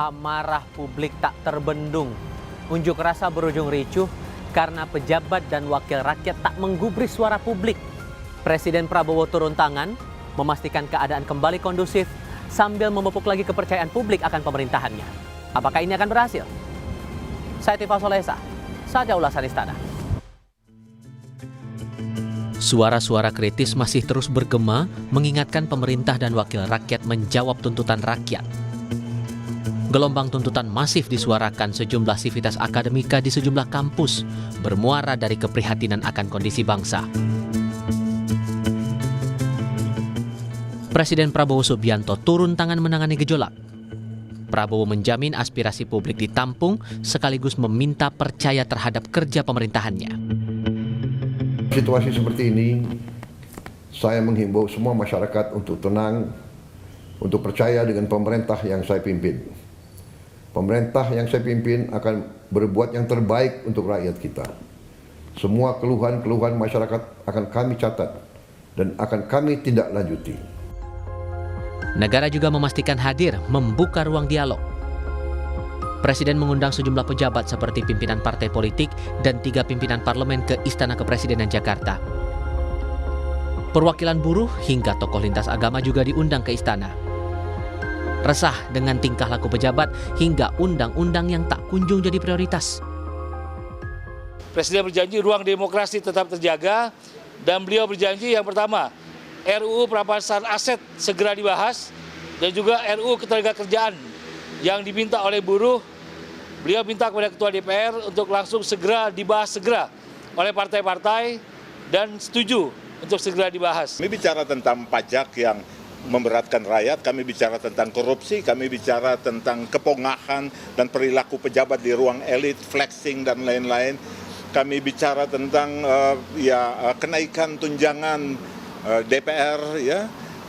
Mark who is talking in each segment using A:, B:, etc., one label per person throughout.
A: Amarah publik tak terbendung. Unjuk rasa berujung ricuh karena pejabat dan wakil rakyat tak menggubris suara publik. Presiden Prabowo turun tangan, memastikan keadaan kembali kondusif sambil memupuk lagi kepercayaan publik akan pemerintahannya. Apakah ini akan berhasil? Saya Tifal Solesa, saja ulasan Istana.
B: Suara-suara kritis masih terus bergema mengingatkan pemerintah dan wakil rakyat menjawab tuntutan rakyat. Gelombang tuntutan masif disuarakan sejumlah sivitas akademika di sejumlah kampus, bermuara dari keprihatinan akan kondisi bangsa. Presiden Prabowo Subianto turun tangan menangani gejolak. Prabowo menjamin aspirasi publik ditampung sekaligus meminta percaya terhadap kerja pemerintahannya.
C: Situasi seperti ini, saya menghimbau semua masyarakat untuk tenang, untuk percaya dengan pemerintah yang saya pimpin. Pemerintah yang saya pimpin akan berbuat yang terbaik untuk rakyat kita. Semua keluhan-keluhan masyarakat akan kami catat dan akan kami tindak lanjuti.
B: Negara juga memastikan hadir membuka ruang dialog. Presiden mengundang sejumlah pejabat seperti pimpinan partai politik dan 3 pimpinan parlemen ke Istana Kepresidenan Jakarta. Perwakilan buruh hingga tokoh lintas agama juga diundang ke istana. Resah dengan tingkah laku pejabat hingga undang-undang yang tak kunjung jadi prioritas.
D: Presiden berjanji ruang demokrasi tetap terjaga dan beliau berjanji yang pertama, RUU perampasan aset segera dibahas dan juga RUU ketenagakerjaan yang diminta oleh buruh. Beliau minta kepada Ketua DPR untuk langsung segera dibahas oleh partai-partai dan setuju untuk segera dibahas.
E: Kami bicara tentang pajak yang memberatkan rakyat, kami bicara tentang korupsi, kami bicara tentang kepongahan dan perilaku pejabat di ruang elit, flexing dan lain-lain. Kami bicara tentang kenaikan tunjangan DPR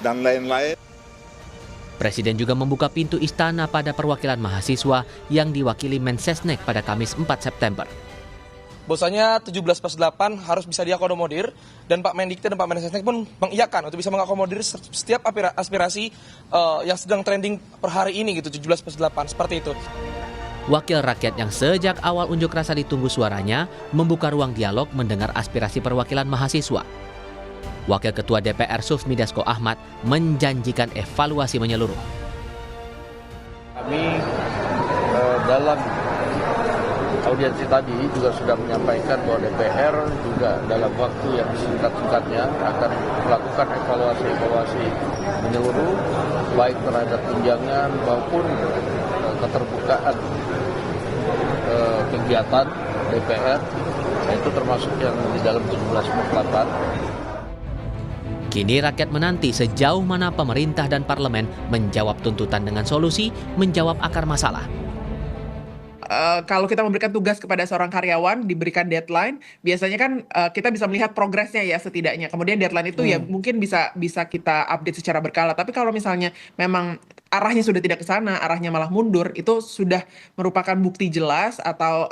E: dan lain-lain.
B: Presiden juga membuka pintu istana pada perwakilan mahasiswa yang diwakili Mensesnek pada Kamis 4 September.
F: Bahwasanya 17+8 harus bisa diakomodir dan Pak Mendikti dan Pak Mensesnek pun mengiyakan untuk bisa mengakomodir setiap aspirasi yang sedang trending per hari ini gitu, 17+8 seperti itu.
B: Wakil rakyat yang sejak awal unjuk rasa ditunggu suaranya membuka ruang dialog mendengar aspirasi perwakilan mahasiswa. Wakil Ketua DPR Sufmi Dasko Ahmad menjanjikan evaluasi menyeluruh.
G: Kami dalam audiensi tadi juga sudah menyampaikan bahwa DPR juga dalam waktu yang singkat-singkatnya akan melakukan evaluasi menyeluruh baik terhadap tunjangan maupun keterbukaan kegiatan DPR, itu termasuk yang di dalam 17+8.
B: Kini rakyat menanti sejauh mana pemerintah dan parlemen menjawab tuntutan dengan solusi, menjawab akar masalah.
H: Kalau kita memberikan tugas kepada seorang karyawan, diberikan deadline, biasanya kan kita bisa melihat progresnya ya setidaknya. Kemudian deadline itu ya mungkin bisa kita update secara berkala. Tapi kalau misalnya memang arahnya sudah tidak ke sana, arahnya malah mundur, itu sudah merupakan bukti jelas atau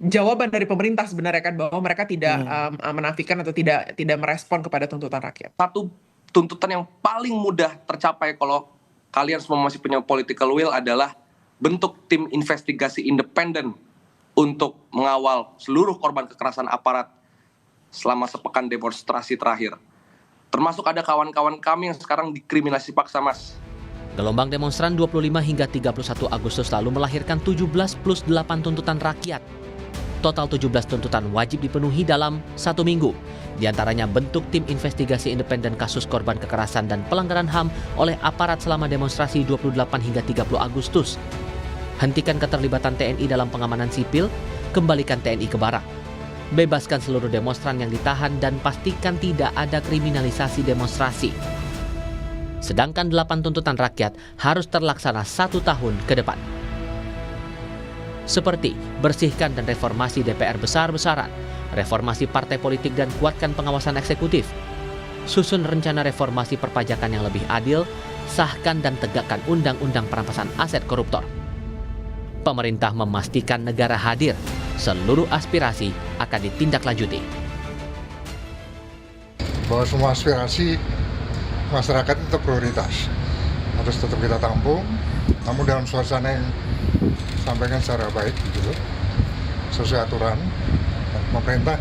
H: jawaban dari pemerintah sebenarnya kan bahwa mereka tidak menafikan atau tidak merespon kepada tuntutan rakyat.
I: Satu tuntutan yang paling mudah tercapai kalau kalian semua masih punya political will adalah bentuk tim investigasi independen untuk mengawal seluruh korban kekerasan aparat selama sepekan demonstrasi terakhir. Termasuk ada kawan-kawan kami yang sekarang dikriminalisasi paksa, Mas.
B: Gelombang demonstran 25 hingga 31 Agustus lalu melahirkan 17+8 tuntutan rakyat. Total 17 tuntutan wajib dipenuhi dalam 1 minggu. Di antaranya bentuk tim investigasi independen kasus korban kekerasan dan pelanggaran HAM oleh aparat selama demonstrasi 28 hingga 30 Agustus. Hentikan keterlibatan TNI dalam pengamanan sipil, kembalikan TNI ke barak. Bebaskan seluruh demonstran yang ditahan dan pastikan tidak ada kriminalisasi demonstrasi. Sedangkan 8 tuntutan rakyat harus terlaksana 1 tahun ke depan. Seperti bersihkan dan reformasi DPR besar-besaran, reformasi partai politik dan kuatkan pengawasan eksekutif, susun rencana reformasi perpajakan yang lebih adil, sahkan dan tegakkan undang-undang perampasan aset koruptor. Pemerintah memastikan negara hadir, seluruh aspirasi akan ditindaklanjuti.
J: Bahwa semua aspirasi masyarakat itu prioritas, harus tetap kita tampung, namun dalam suasana yang sampaikan secara baik gitu, sesuai aturan. Dan pemerintah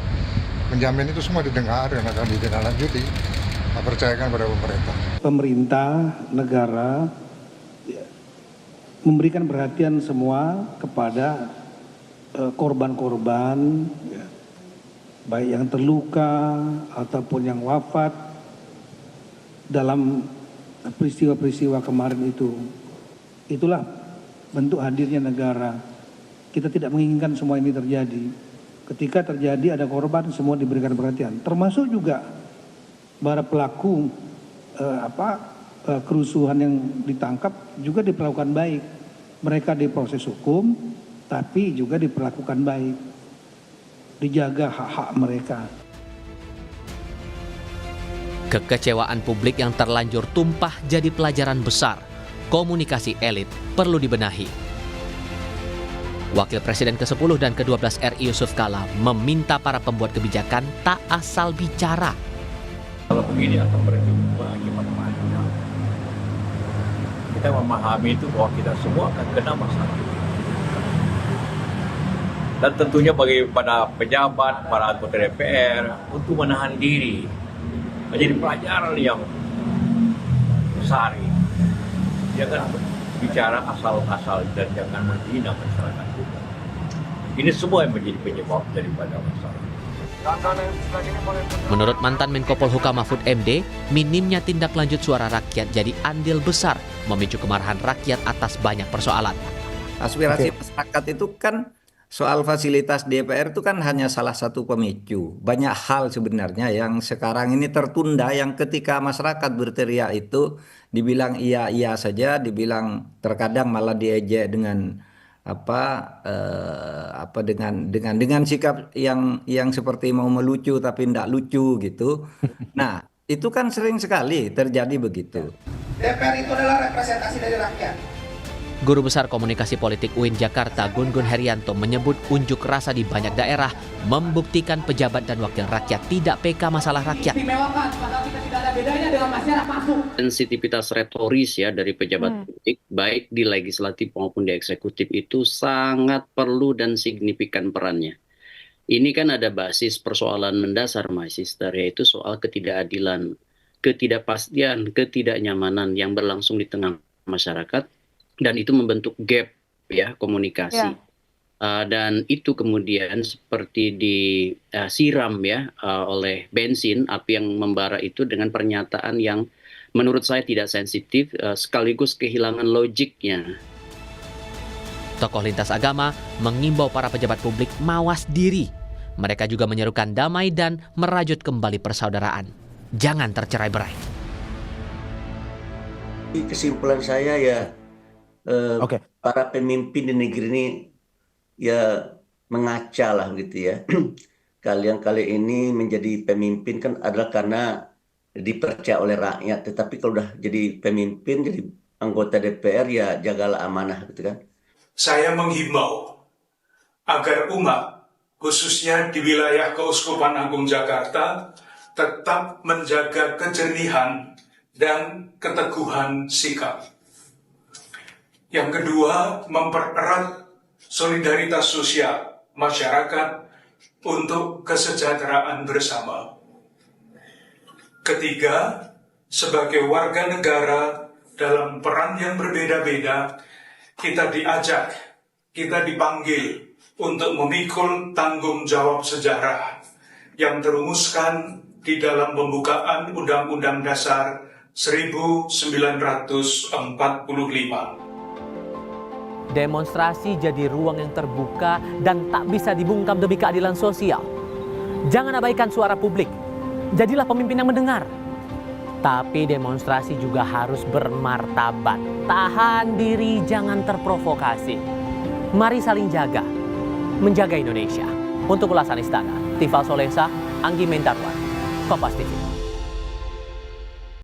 J: menjamin itu semua didengar dan akan ditindaklanjuti. Percayakan pada pemerintah.
K: Pemerintah, negara memberikan perhatian semua kepada korban-korban, baik yang terluka ataupun yang wafat dalam peristiwa-peristiwa kemarin itu. Itulah bentuk hadirnya negara. Kita tidak menginginkan semua ini terjadi. Ketika terjadi ada korban, semua diberikan perhatian. Termasuk juga para pelaku kerusuhan yang ditangkap juga diperlakukan baik. Mereka diproses hukum, tapi juga diperlakukan baik. Dijaga hak-hak mereka.
B: Kekecewaan publik yang terlanjur tumpah jadi pelajaran besar. Komunikasi elit perlu dibenahi. Wakil Presiden ke-10 dan ke-12 RI Yusuf Kala meminta para pembuat kebijakan tak asal bicara.
G: Kalau begini akan berjumpa gimana-mana. Kita memahami itu bahwa kita semua akan kena masalah. Dan tentunya bagi pada pejabat, para anggota DPR untuk menahan diri. Menjadi pelajaran yang besar. Jangan bicara asal-asal dan jangan menghina masyarakat juga. Ini semua yang menjadi penyebab daripada masalah.
B: Menurut mantan Menko Polhukam Mahfud MD, minimnya tindak lanjut suara rakyat jadi andil besar memicu kemarahan rakyat atas banyak persoalan.
L: Aspirasi masyarakat itu kan soal fasilitas DPR itu kan hanya salah satu pemicu. Banyak hal sebenarnya yang sekarang ini tertunda, yang ketika masyarakat berteriak itu dibilang iya saja, dibilang terkadang malah diejek dengan dengan sikap yang seperti mau melucu tapi tidak lucu gitu. Nah, itu kan sering sekali terjadi begitu.
M: DPR itu adalah representasi dari rakyat.
B: Guru Besar Komunikasi Politik UIN Jakarta Gun Gun Herianto menyebut unjuk rasa di banyak daerah membuktikan pejabat dan wakil rakyat tidak peka masalah rakyat.
N: Sensitivitas retoris ya dari pejabat politik baik di legislatif maupun di eksekutif itu sangat perlu dan signifikan perannya. Ini kan ada basis persoalan mendasar Magister, yaitu soal ketidakadilan, ketidakpastian, ketidaknyamanan yang berlangsung di tengah masyarakat. Dan itu membentuk gap ya komunikasi. Dan itu kemudian seperti disiram ya oleh bensin, api yang membara itu dengan pernyataan yang menurut saya tidak sensitif sekaligus kehilangan logiknya.
B: Tokoh lintas agama mengimbau para pejabat publik mawas diri. Mereka juga menyerukan damai dan merajut kembali persaudaraan. Jangan tercerai-berai.
O: Kesimpulan saya ya para pemimpin di negeri ini ya mengaca lah gitu ya. Kalian kali ini menjadi pemimpin kan adalah karena dipercaya oleh rakyat. Tetapi kalau udah jadi pemimpin, jadi anggota DPR ya jagalah amanah gitu kan.
P: Saya menghimbau agar umat khususnya di wilayah Keuskupan Agung Jakarta tetap menjaga kejernihan dan keteguhan sikap. Yang kedua, mempererat solidaritas sosial masyarakat untuk kesejahteraan bersama. Ketiga, sebagai warga negara dalam peran yang berbeda-beda, kita diajak, kita dipanggil untuk memikul tanggung jawab sejarah yang terumuskan di dalam pembukaan Undang-Undang Dasar 1945.
A: Demonstrasi jadi ruang yang terbuka dan tak bisa dibungkam demi keadilan sosial. Jangan abaikan suara publik. Jadilah pemimpin yang mendengar. Tapi demonstrasi juga harus bermartabat. Tahan diri, jangan terprovokasi. Mari saling jaga. Menjaga Indonesia. Untuk ulasan Istana, Tifal Solesa, Anggi Mentarwan, Kompas TV.